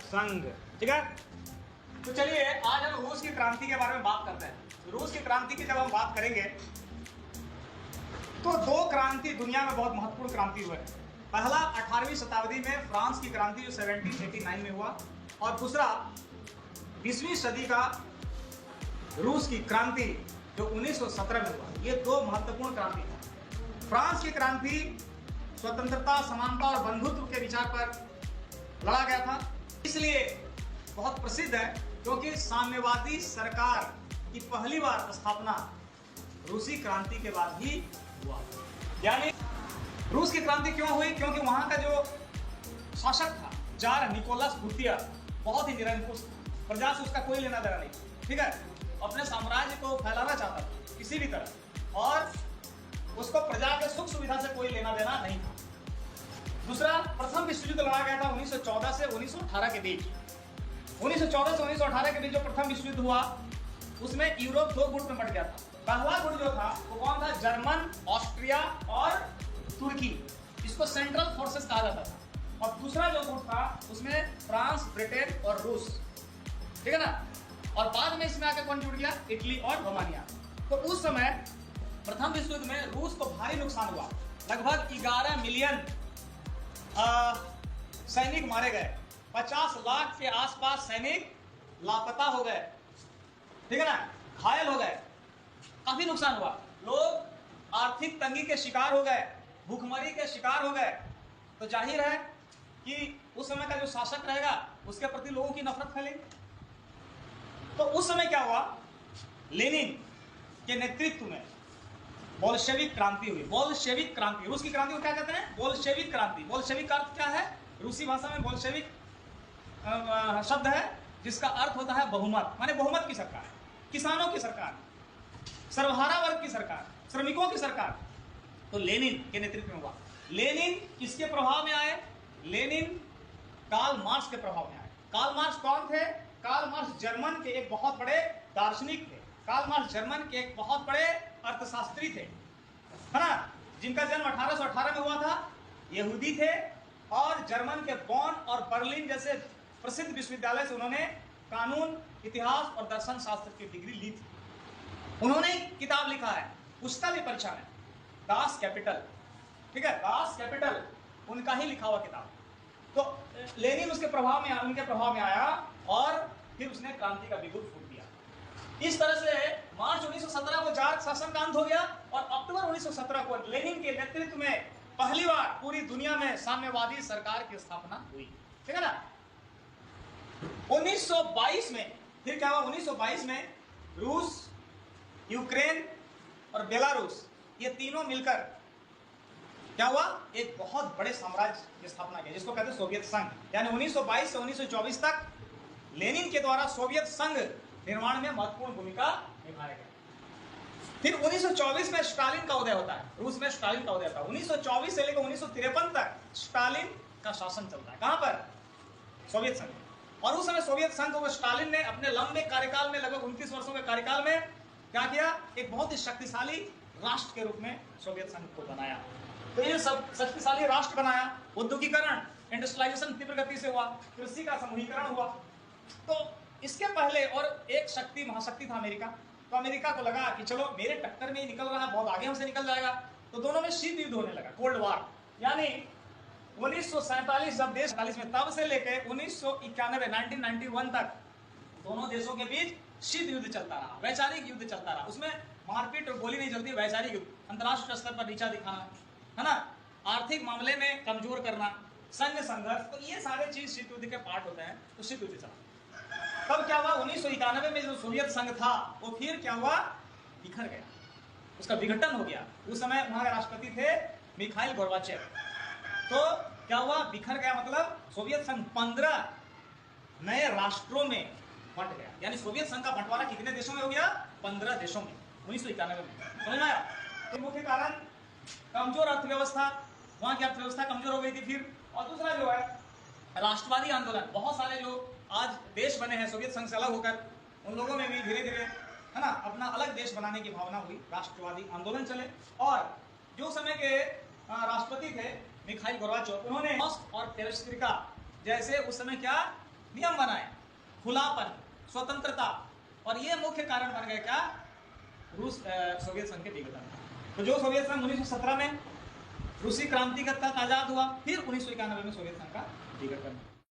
संघ। ठीक है, तो चलिए आज हम रूस की क्रांति के बारे में बात करते हैं। रूस की क्रांति की जब हम बात करेंगे तो दो क्रांति दुनिया में बहुत महत्वपूर्ण क्रांति हुए। पहला 18वीं शताब्दी में फ्रांस की क्रांति जो 1789 में हुआ, और दूसरा 20वीं सदी का रूस की क्रांति जो 1917 में हुआ। ये दो महत्वपूर्ण क्रांति है। फ्रांस की क्रांति स्वतंत्रता, समानता और बंधुत्व के विचार पर लड़ा गया था, इसलिए बहुत प्रसिद्ध है, क्योंकि साम्यवादी सरकार की पहली बार स्थापना रूसी क्रांति के बाद ही हुआ। यानी रूस की क्रांति क्यों हुई? क्योंकि वहां का जो शासक था जार निकोलस द्वितीय बहुत ही निरंकुश था, प्रजा से उसका कोई लेना देना नहीं। ठीक है, अपने साम्राज्य को फैलाना चाहता था किसी भी तरह, और उसको प्रजा के सुख सुविधा से कोई लेना देना नहीं था। दूसरा, प्रथम विश्व युद्ध लड़ा गया था 1914 से 1918 के बीच। 1914 से 1918 के बीच जो प्रथम विश्व युद्ध हुआ, उसमें यूरोप दो गुट में बंट गया था। पहला गुट जो था वो कौन था? जर्मन, ऑस्ट्रिया और तुर्की, इसको सेंट्रल फोर्सेस कहा जाता था। और दूसरा जो गुट था उसमें फ्रांस, ब्रिटेन और रूस। ठीक है ना, और बाद में इसमें आकर कौन जुड़ गया? इटली और रोमानिया। तो उस समय प्रथम विश्व युद्ध में रूस को भारी नुकसान हुआ। लगभग 11 मिलियन सैनिक मारे गए, 50 लाख के आसपास सैनिक लापता हो गए। ठीक है ना, घायल हो गए, काफी नुकसान हुआ। लोग आर्थिक तंगी के शिकार हो गए, भूखमरी के शिकार हो गए। तो जाहिर है कि उस समय का जो शासक रहेगा उसके प्रति लोगों की नफरत फैलेगी। तो उस समय क्या हुआ? लेनिन के नेतृत्व में बोल्शेविक क्रांति हुई। बोल्शेविक क्रांति, रूस की क्रांति को क्या कहते हैं? बोल्शेविक क्रांति। बोल्शेविक का अर्थ क्या है? रूसी भाषा में बोल्शेविक शब्द है जिसका अर्थ होता है बहुमत, माने बहुमत की सरकार, किसानों की सरकार, सर्वहारा वर्ग की सरकार, श्रमिकों की सरकार। तो लेनिन के नेतृत्व में हुआ। लेनिन किसके प्रभाव में आए? लेनिन कार्ल मार्क्स के प्रभाव में आए। कार्ल मार्क्स कौन थे? कार्ल मार्क्स जर्मन के एक बहुत बड़े दार्शनिक थे। कार्ल मार्क्स जर्मन के एक बहुत बड़े अर्थशास्त्री थे, है ना, जिनका जन्म 1818 में हुआ था। यहूदी थे और जर्मन के बॉन और बर्लिन जैसे प्रसिद्ध विश्वविद्यालय से उन्होंने कानून, इतिहास और दर्शन शास्त्र की डिग्री ली थी। उन्होंने किताब लिखा है, पुस्तक की परीक्षा में, दास कैपिटल। ठीक है, दास कैपिटल उनका ही लिखा हुआ किताब। तो लेनिन उसके प्रभाव में, उनके प्रभाव में आया और फिर उसने क्रांति का बिगुल फूंक दिया। इस तरह से मार्च 1917 को जार शासन का अंत हो गया, और अक्टूबर 1917 को लेनिन के नेतृत्व में पहली बार पूरी दुनिया में साम्यवादी सरकार की स्थापना हुई। ठीक है ना। 1922 में फिर क्या हुआ? 1922 में रूस, यूक्रेन और बेलारूस, ये तीनों मिलकर क्या हुआ? एक बहुत बड़े साम्राज्य की स्थापना की, जिसको कहते हैं सोवियत संघ। यानी 1922 से 1924 तक लेनिन के द्वारा सोवियत संघ निर्माण में महत्वपूर्ण भूमिका निभाया गया। फिर 1924 में स्टालिन का उदय होता है, रूस में स्टालिन का उदय होता है। 1924 से लेकर 1953 तक स्टालिन का शासन चलता है। कहां पर? सोवियत संघ। और उस समय सोवियत संघ को स्टालिन ने अपने लंबे कार्यकाल में, लगभग 29 वर्षों के कार्यकाल में क्या किया? एक बहुत ही शक्तिशाली राष्ट्र के रूप में सोवियत संघ को बनाया। तो ये सब शक्तिशाली राष्ट्र बनाया। औद्योगिकरण, इंडस्ट्रियलाइजेशन तीव्र गति से हुआ, कृषि का समूहीकरण हुआ। तो इसके पहले और एक शक्ति, महाशक्ति था अमेरिका। तो अमेरिका को लगा कि चलो मेरे टक्कर में ही निकल रहा है, बहुत आगे हमसे निकल जाएगा। तो दोनों में शीत युद्ध होने लगा, कोल्ड वार। यानी 1947 जब देश 47 में, तब से लेकर 1991 1991 तक दोनों देशों के बीच शीत युद्ध चलता रहा, वैचारिक युद्ध चलता रहा। उसमें मारपीट और गोली नहीं चलती, वैचारिक युद्ध, अंतर्राष्ट्रीय स्तर पर नीचा दिखाना, है ना, आर्थिक मामले में कमजोर करना, संघ संघर्ष, तो ये सारे चीज शीत युद्ध के पार्ट होते हैं। तो शीत युद्ध चला। तब क्या हुआ? 1991 में जो सोवियत संघ था वो फिर क्या हुआ? बिखर गया, उसका विघटन हो गया। उस समय वहां के राष्ट्रपति थे मिखाइल गोर्बाचेव। तो क्या हुआ? बिखर गया, मतलब सोवियत संघ 15 नए राष्ट्रों में बंट गया। यानी सोवियत संघ का बंटवारा कितने देशों में हो गया? 15 देशों में 1991 में। समझ में आया? तो मुख्य कारण कमजोर अर्थव्यवस्था, वहां की अर्थव्यवस्था कमजोर हो गई थी। फिर और दूसरा जो है राष्ट्रवादी आंदोलन, बहुत सारे जो आज देश बने हैं सोवियत संघ से अलग होकर, उन लोगों में भी धीरे धीरे, है ना, अपना अलग देश बनाने की भावना हुई, राष्ट्रवादी आंदोलन चले। और जो समय के राष्ट्रपति थे मिखाइल गोर्बाचेव, उन्होंने और पेरेस्ट्रोइका जैसे उस समय क्या नियम बनाए, खुलापन, स्वतंत्रता, और ये मुख्य कारण बन गए क्या, रूस सोवियत संघ के विघटन। तो जो सोवियत संघ 1917 में रूसी क्रांति के तहत आजाद हुआ, फिर 1991 में सोवियत संघ का विघटन।